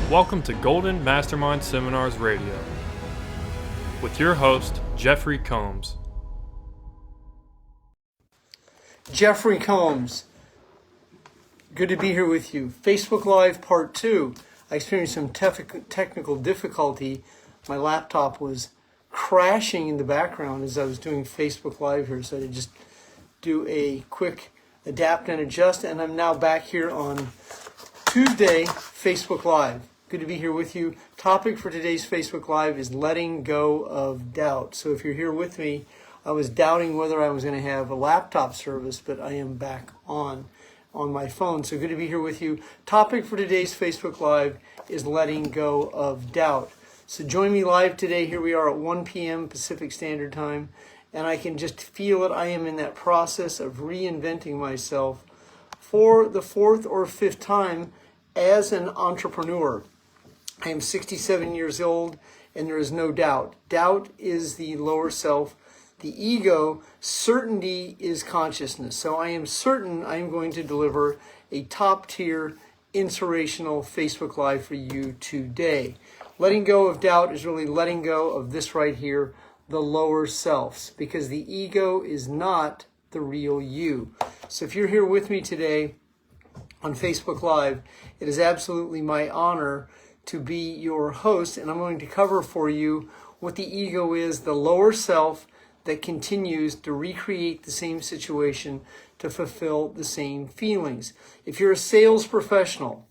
Welcome to Golden Mastermind Seminars Radio with your host, Jeffrey Combs. Jeffrey Combs, good to be here with you. Facebook Live Part 2. I experienced some technical difficulty. My laptop was crashing in the background as I was doing Facebook Live here, so I had to just do a quick adapt and adjust, and I'm now back here on Tuesday, Facebook Live. Good to be here with you. Topic for today's Facebook Live is letting go of doubt. So if you're here with me, I was doubting whether I was going to have a laptop service, but I am back on my phone. So good to be here with you. Topic for today's Facebook Live is letting go of doubt. So join me live today. Here we are at 1 p.m. Pacific Standard Time, and I can just feel it. I am in that process of reinventing myself for the fourth or fifth time as an entrepreneur. I am 67 years old, and there is no doubt. Doubt is the lower self. The ego, certainty is consciousness. So I am certain I am going to deliver a top-tier, inspirational Facebook Live for you today. Letting go of doubt is really letting go of this right here, the lower selves, because the ego is not the real you. So if you're here with me today on Facebook Live, it is absolutely my honor to be your host, and I'm going to cover for you what the ego is, the lower self that continues to recreate the same situation to fulfill the same feelings. If you're a sales professional,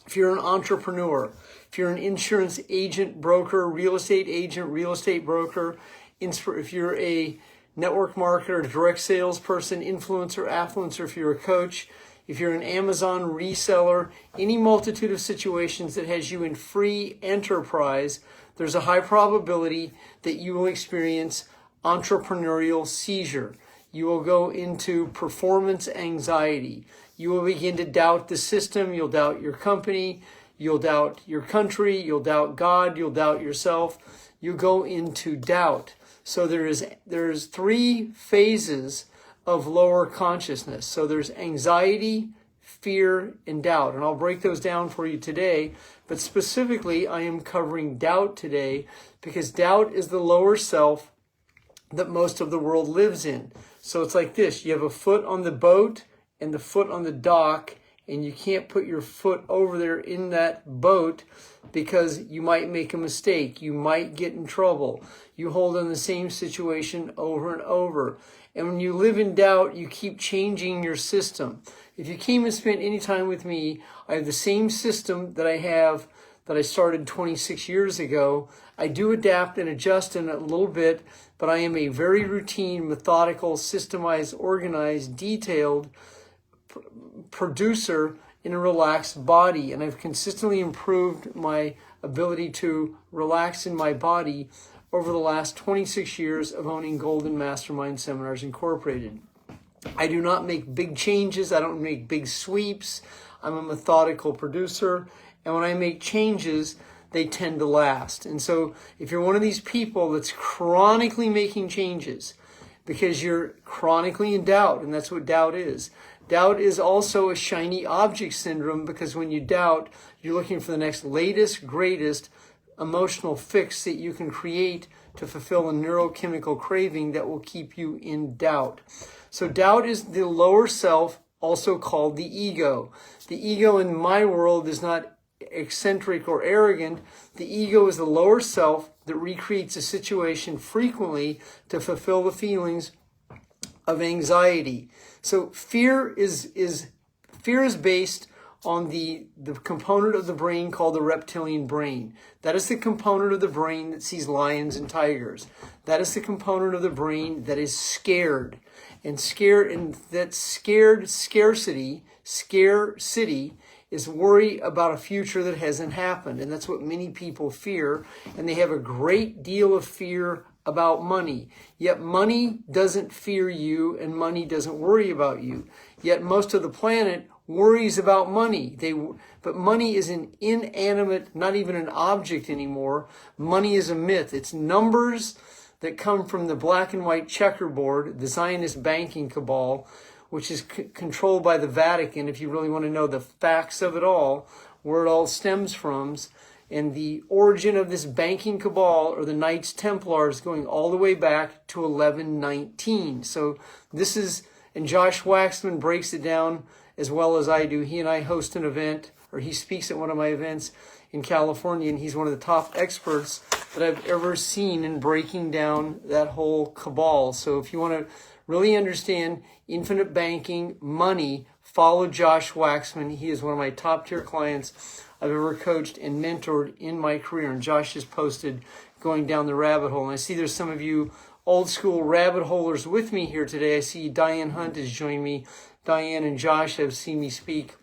if you're an entrepreneur, if you're an insurance agent, broker, real estate agent, real estate broker, if you're a network marketer, direct salesperson, influencer, affluencer, if you're a coach, if you're an Amazon reseller, any multitude of situations that has you in free enterprise, there's a high probability that you will experience entrepreneurial seizure. You will go into performance anxiety. You will begin to doubt the system. You'll doubt your company. You'll doubt your country. You'll doubt God. You'll doubt yourself. You go into doubt. So there's three phases of lower consciousness. So there's anxiety, fear, and doubt. And I'll break those down for you today. But specifically, I am covering doubt today because doubt is the lower self that most of the world lives in. So it's like this. You have a foot on the boat and the foot on the dock, and you can't put your foot over there in that boat because you might make a mistake. You might get in trouble. You hold on the same situation over and over. And when you live in doubt, you keep changing your system. If you came and spent any time with me, I have the same system that I started 26 years ago. I do adapt and adjust in a little bit, but I am a very routine, methodical, systemized, organized, detailed producer in a relaxed body. And I've consistently improved my ability to relax in my body over the last 26 years of owning Golden Mastermind Seminars Incorporated. I do not make big changes. I don't make big sweeps. I'm a methodical producer. And when I make changes, they tend to last. And so if you're one of these people that's chronically making changes because you're chronically in doubt, and that's what doubt is. Doubt is also a shiny object syndrome because when you doubt, you're looking for the next latest, greatest emotional fix that you can create to fulfill a neurochemical craving that will keep you in doubt. So doubt is the lower self, also called the ego. The ego in my world is not eccentric or arrogant. The ego is the lower self that recreates a situation frequently to fulfill the feelings of anxiety. So fear is based on the component of the brain called the reptilian brain. That is the component of the brain that sees lions and tigers. That is the component of the brain that is scared. And that scarcity is worry about a future that hasn't happened. And that's what many people fear. And they have a great deal of fear about money. Yet money doesn't fear you and money doesn't worry about you. Yet most of the planet worries about money. But money is an inanimate, not even an object anymore. Money is a myth. It's numbers that come from the black and white checkerboard, the Zionist banking cabal, which is controlled by the Vatican. If you really want to know the facts of it all, where it all stems from, and the origin of this banking cabal or the Knights Templars going all the way back to 1119. So this is, and Josh Waxman breaks it down as well as I do. He and I host an event, or he speaks at one of my events in California, and he's one of the top experts that I've ever seen in breaking down that whole cabal. So if you want to really understand infinite banking, money, follow Josh Waxman. He is one of my top tier clients I've ever coached and mentored in my career. And Josh just posted going down the rabbit hole. And I see there's some of you old school rabbit holers with me here today. I see Diane Hunt has joined me. Diane and Josh have seen me speak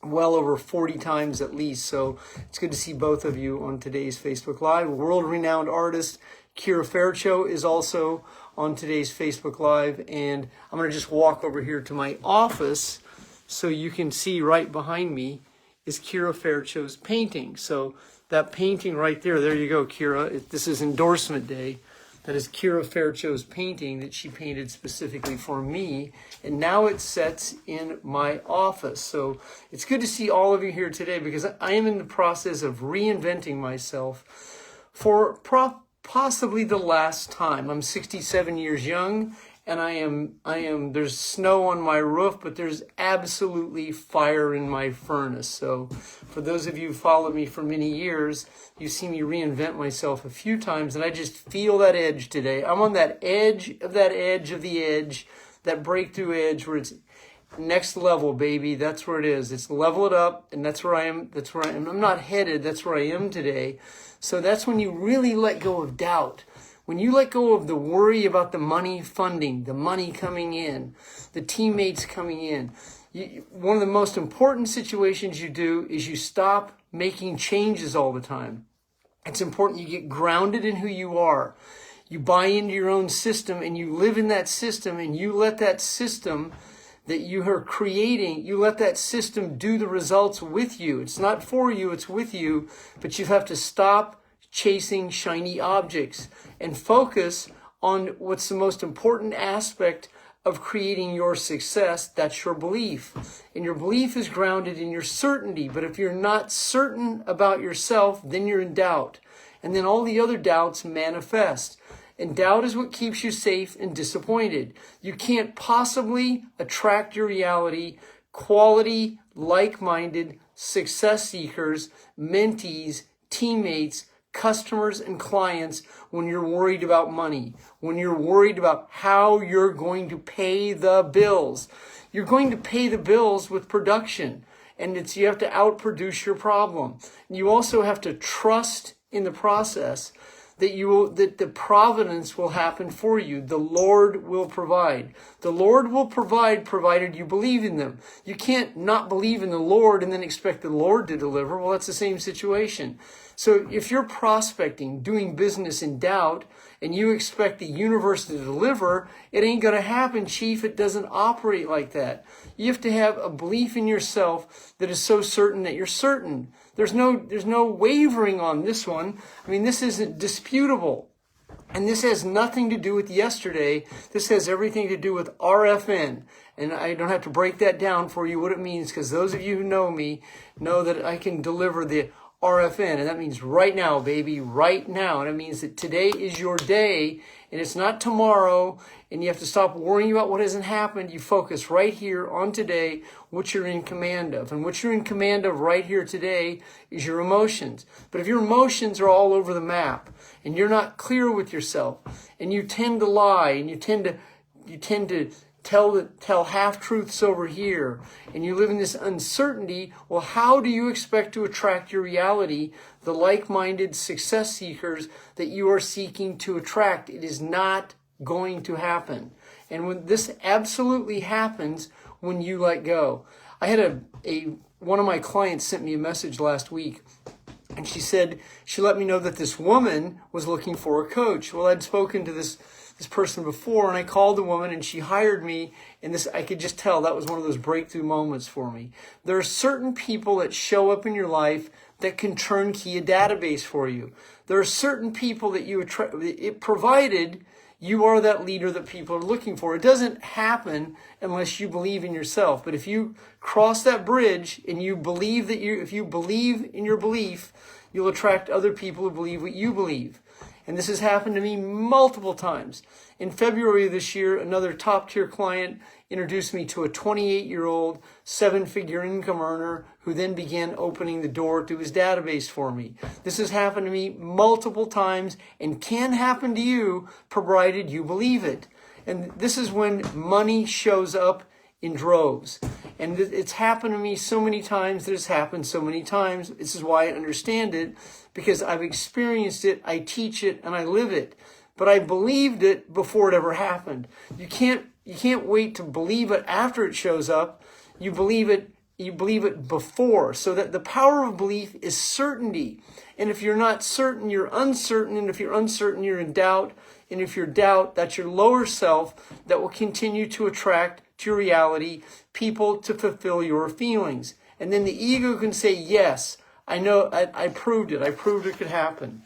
well over 40 times at least. So it's good to see both of you on today's Facebook Live. World-renowned artist Kira Fairchow is also on today's Facebook Live. And I'm going to just walk over here to my office so you can see right behind me is Kira Fairchow's painting. So that painting right there you go, Kira. This is endorsement day. That is Kira Fairchow's painting that she painted specifically for me. And now it sits in my office. So it's good to see all of you here today because I am in the process of reinventing myself for possibly the last time. I'm 67 years young and I am, there's snow on my roof, but there's absolutely fire in my furnace. So for those of you who followed me for many years, you've seen me reinvent myself a few times, and I just feel that edge today. I'm on that edge of the edge, that breakthrough edge where it's next level, baby. That's where it is. It's level it up, and that's where I am. That's where I am. I'm not headed. That's where I am today. So that's when you really let go of doubt. When you let go of the worry about the money funding, the money coming in, the teammates coming in, one of the most important situations you do is you stop making changes all the time. It's important you get grounded in who you are. You buy into your own system and you live in that system and you let that system that you are creating, you let that system do the results with you. It's not for you, it's with you, but you have to stop chasing shiny objects and focus on what's the most important aspect of creating your success. That's your belief. And your belief is grounded in your certainty. But if you're not certain about yourself, then you're in doubt. And then all the other doubts manifest. And doubt is what keeps you safe and disappointed. You can't possibly attract your reality, quality, like-minded, success seekers, mentees, teammates, customers and clients when you're worried about money, when you're worried about how you're going to pay the bills. You're going to pay the bills with production, and you have to outproduce your problem. You also have to trust in the process that the providence will happen for you. The Lord will provide. The Lord will provide provided you believe in them. You can't not believe in the Lord and then expect the Lord to deliver. Well, that's the same situation. So if you're prospecting, doing business in doubt, and you expect the universe to deliver, it ain't going to happen, Chief. It doesn't operate like that. You have to have a belief in yourself that is so certain that you're certain. There's no wavering on this one. I mean, this isn't disputable. And this has nothing to do with yesterday. This has everything to do with RFN. And I don't have to break that down for you what it means, because those of you who know me know that I can deliver the RFN, and that means right now, baby, right now. And it means that today is your day, and it's not tomorrow, and you have to stop worrying about what hasn't happened. You focus right here on today, what you're in command of. And what you're in command of right here today is your emotions. But if your emotions are all over the map, and you're not clear with yourself, and you tend to lie, and you tend to tell half-truths over here, and you live in this uncertainty, well, how do you expect to attract your reality, the like-minded success seekers that you are seeking to attract? It is not going to happen. And when this absolutely happens when you let go. I had one of my clients sent me a message last week, and she said she let me know that this woman was looking for a coach. Well, I'd spoken to this person before, and I called the woman and she hired me, and I could just tell that was one of those breakthrough moments for me. There are certain people that show up in your life that can turnkey a database for you. There are certain people that you attract, provided You are that leader that people are looking for. It doesn't happen unless you believe in yourself. But if you cross that bridge and you believe if you believe in your belief, you'll attract other people who believe what you believe. And this has happened to me multiple times. In February of this year, another top-tier client introduced me to a 28-year-old, 7-figure income earner who then began opening the door to his database for me. This has happened to me multiple times and can happen to you, provided you believe it. And this is when money shows up in droves. And it's happened to me so many times that it's happened so many times. This is why I understand it, because I've experienced it, I teach it, and I live it. But I believed it before it ever happened. You can't wait to believe it after it shows up. You believe it before. So that the power of belief is certainty. And if you're not certain, you're uncertain. And if you're uncertain, you're in doubt. And if you're doubt, that's your lower self that will continue to attract to your reality people to fulfill your feelings. And then the ego can say, yes, I know, I proved it. I proved it could happen.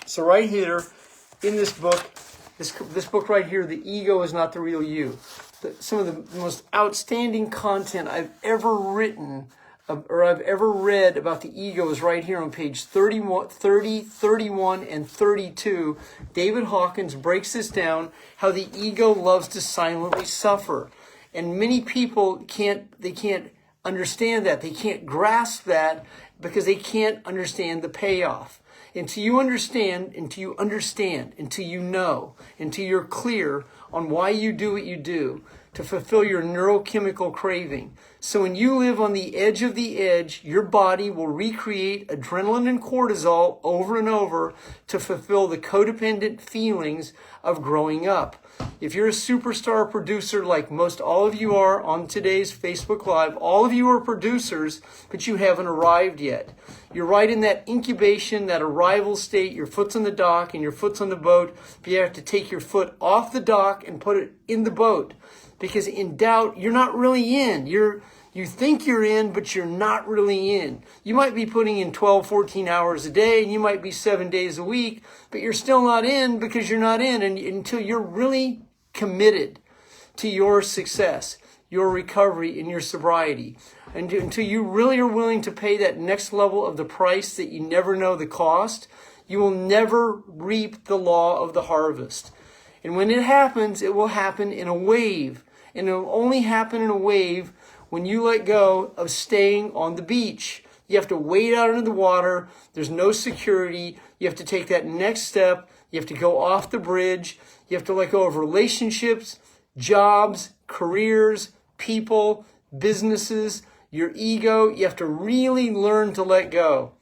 So right here in this book, this book right here, The Ego is Not the Real You. Some of the most outstanding content I've ever written or I've ever read about the ego is right here on page 30, 31, and 32. David Hawkins breaks this down, how the ego loves to silently suffer. And many people can't understand that. They can't grasp that because they can't understand the payoff. Until you understand, until you know, until you're clear on why you do what you do, to fulfill your neurochemical craving. So when you live on the edge, your body will recreate adrenaline and cortisol over and over to fulfill the codependent feelings of growing up. If you're a superstar producer like most all of you are on today's Facebook Live, all of you are producers, but you haven't arrived yet. You're right in that incubation, that arrival state. Your foot's on the dock and your foot's on the boat, but you have to take your foot off the dock and put it in the boat. Because in doubt, you're not really in. You think you're in, but you're not really in. You might be putting in 12, 14 hours a day, and you might be 7 days a week, but you're still not in because you're not in until you're really committed to your success, your recovery, and your sobriety. And until you really are willing to pay that next level of the price that you never know the cost, you will never reap the law of the harvest. And when it happens, it will happen in a wave. And it will only happen in a wave when you let go of staying on the beach. You have to wade out into the water. There's no security. You have to take that next step. You have to go off the bridge. You have to let go of relationships, jobs, careers, people, businesses, your ego. You have to really learn to let go.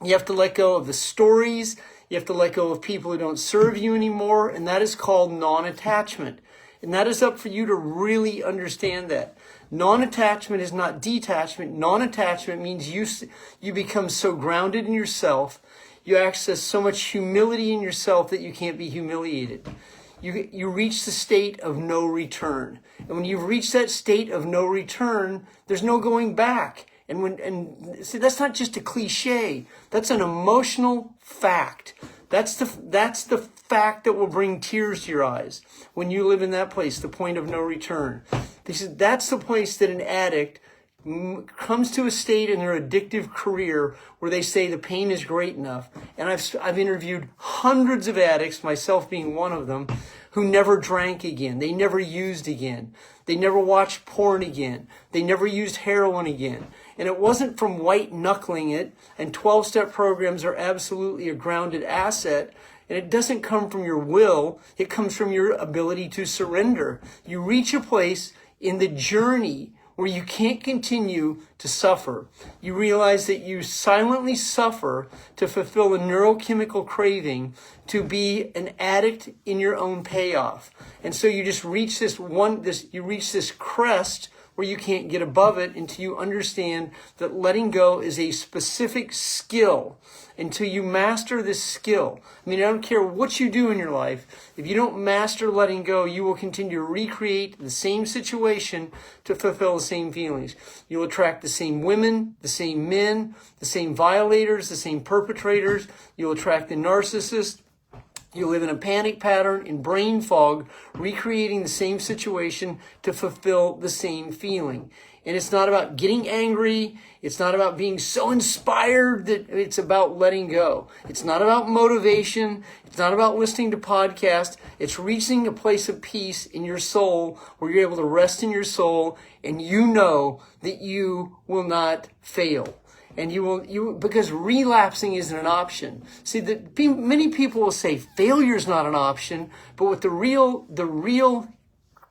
You have to let go of the stories. You have to let go of people who don't serve you anymore. And that is called non-attachment. And that is up for you to really understand that. Non-attachment is not detachment. Non-attachment means you become so grounded in yourself, you access so much humility in yourself that you can't be humiliated. You reach the state of no return. And when you've reached that state of no return, there's no going back. And see, that's not just a cliche. That's an emotional fact. That's the fact that will bring tears to your eyes when you live in that place, the point of no return. That's the place that an addict comes to a state in their addictive career where they say the pain is great enough. And I've interviewed hundreds of addicts, myself being one of them, who never drank again. They never used again. They never watched porn again. They never used heroin again. And it wasn't from white knuckling it, and 12-step programs are absolutely a grounded asset. And it doesn't come from your will, it comes from your ability to surrender. You reach a place in the journey where you can't continue to suffer. You realize that you silently suffer to fulfill a neurochemical craving to be an addict in your own payoff. And so you just reach this crest where you can't get above it until you understand that letting go is a specific skill. Until you master this skill. I mean, I don't care what you do in your life. If you don't master letting go, you will continue to recreate the same situation to fulfill the same feelings. You'll attract the same women, the same men, the same violators, the same perpetrators. You'll attract the narcissist. You live in a panic pattern, in brain fog, recreating the same situation to fulfill the same feeling. And it's not about getting angry. It's not about being so inspired that it's about letting go. It's not about motivation. It's not about listening to podcasts. It's reaching a place of peace in your soul where you're able to rest in your soul and you know that you will not fail. And because relapsing isn't an option. See, many people will say failure is not an option, but what the real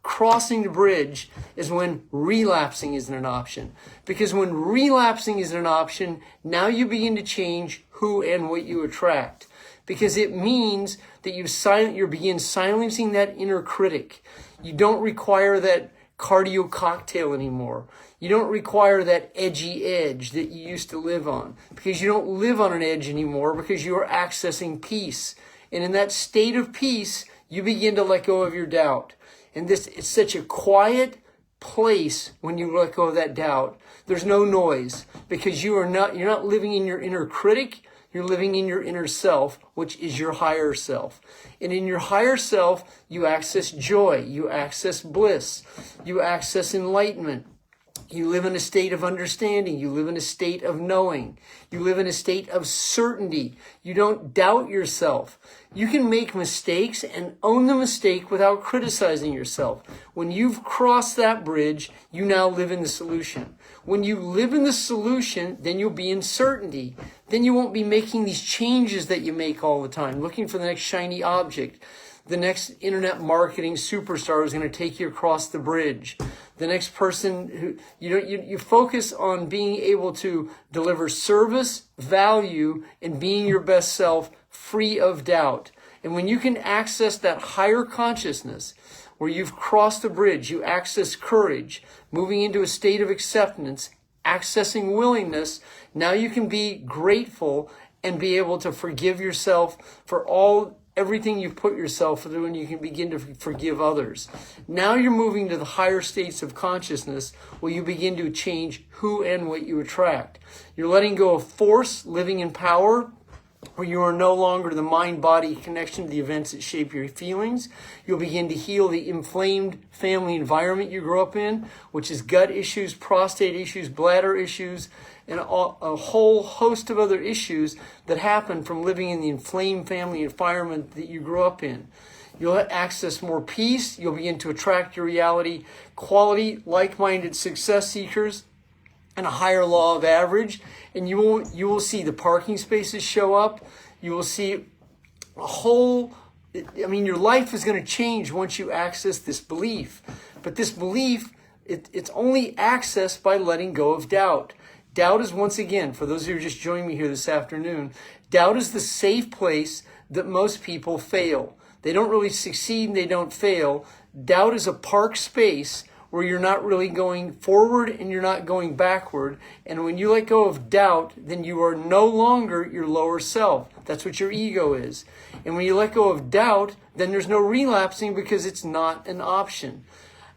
crossing the bridge is when relapsing isn't an option. Because when relapsing isn't an option, now you begin to change who and what you attract. Because it means that you begin silencing that inner critic. You don't require that cardio cocktail anymore. You don't require that edgy edge that you used to live on, because you don't live on an edge anymore, because you are accessing peace. And in that state of peace, you begin to let go of your doubt. And it's such a quiet place when you let go of that doubt. There's no noise, because you're not living in your inner critic. You're living in your inner self, which is your higher self. And in your higher self, you access joy, you access bliss, you access enlightenment. You live in a state of understanding. You live in a state of knowing. You live in a state of certainty. You don't doubt yourself. You can make mistakes and own the mistake without criticizing yourself. When you've crossed that bridge, you now live in the solution. When you live in the solution, then you'll be in certainty. Then you won't be making these changes that you make all the time, looking for the next shiny object. The next internet marketing superstar is going to take you across the bridge. The next person who you focus on being able to deliver service, value, and being your best self free of doubt. And when you can access that higher consciousness where you've crossed the bridge, you access courage, moving into a state of acceptance, accessing willingness, now you can be grateful and be able to forgive yourself for everything you've put yourself through, and you can begin to forgive others. Now you're moving to the higher states of consciousness where you begin to change who and what you attract. You're letting go of force, living in power, where you are no longer the mind-body connection to the events that shape your feelings. You'll begin to heal the inflamed family environment you grew up in, which is gut issues, prostate issues, bladder issues, and a whole host of other issues that happen from living in the inflamed family environment that you grew up in. You'll access more peace. You'll begin to attract your reality, quality, like-minded success seekers, and a higher law of average. And you will see the parking spaces show up. You will see your life is going to change once you access this belief. But this belief, it's only accessed by letting go of doubt. Doubt is, once again, for those who are just joining me here this afternoon, doubt is the safe place that most people fail. They don't really succeed and they don't fail. Doubt is a park space where you're not really going forward and you're not going backward. And when you let go of doubt, then you are no longer your lower self. That's what your ego is. And when you let go of doubt, then there's no relapsing because it's not an option.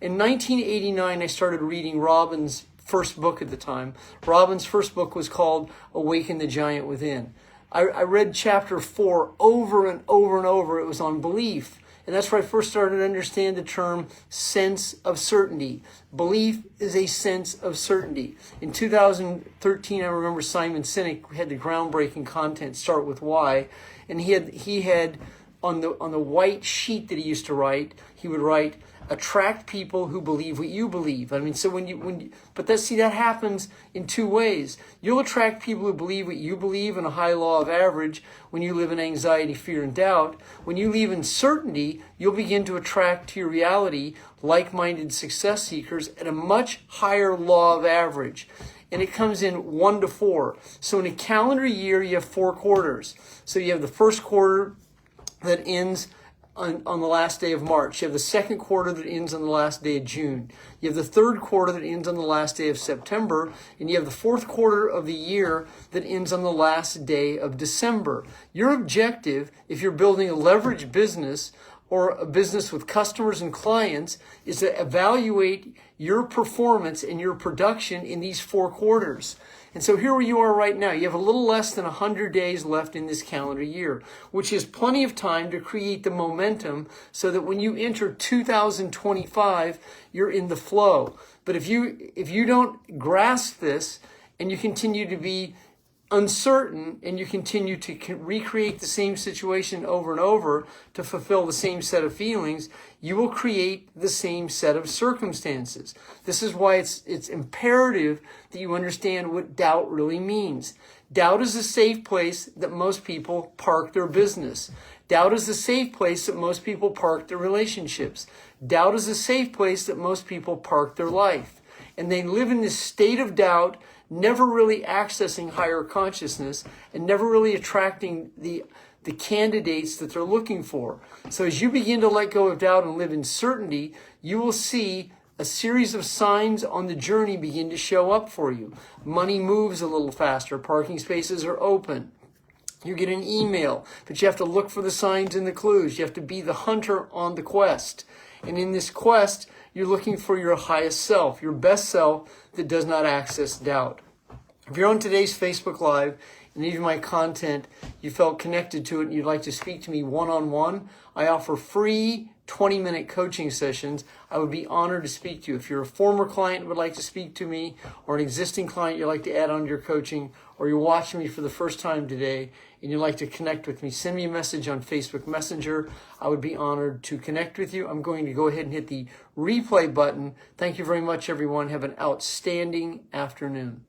In 1989, I started reading Robin's first book at the time. Robin's first book was called Awaken the Giant Within. I read chapter 4 over and over and over. It was on belief. And that's where I first started to understand the term sense of certainty. Belief is a sense of certainty. In 2013, I remember Simon Sinek had the groundbreaking content, Start With Why. And he had on the white sheet that he used to write, he would write, attract people who believe what you believe. I mean, so that happens in two ways. You'll attract people who believe what you believe in a high law of average when you live in anxiety, fear, and doubt. When you live in certainty, you'll begin to attract to your reality like-minded success seekers at a much higher law of average. And it comes in 1 to 4. So in a calendar year, you have 4 quarters. So you have the first quarter that ends on the last day of March. You have the second quarter that ends on the last day of June. You have the third quarter that ends on the last day of September. And you have the fourth quarter of the year that ends on the last day of December. Your objective, if you're building a leverage business or a business with customers and clients, is to evaluate your performance and your production in these 4 quarters. And so here you are right now. You have a little less than 100 days left in this calendar year, which is plenty of time to create the momentum so that when you enter 2025, you're in the flow. But if you don't grasp this and you continue to be uncertain and you continue to recreate the same situation over and over to fulfill the same set of feelings, you will create the same set of circumstances. This is why it's imperative that you understand what doubt really means. Doubt is a safe place that most people park their business. Doubt is a safe place that most people park their relationships. Doubt is a safe place that most people park their life. And they live in this state of doubt, never really accessing higher consciousness and never really attracting the candidates that they're looking for. So as you begin to let go of doubt and live in certainty, you will see a series of signs on the journey begin to show up for you. Money moves a little faster. Parking spaces are open. You get an email, but you have to look for the signs and the clues. You have to be the hunter on the quest. And in this quest, you're looking for your highest self, your best self that does not access doubt. If you're on today's Facebook Live and even my content, you felt connected to it and you'd like to speak to me one-on-one, I offer free 20-minute coaching sessions. I would be honored to speak to you. If you're a former client and would like to speak to me, or an existing client you'd like to add on to your coaching, or you're watching me for the first time today and you'd like to connect with me, send me a message on Facebook Messenger. I would be honored to connect with you. I'm going to go ahead and hit the replay button. Thank you very much, everyone. Have an outstanding afternoon.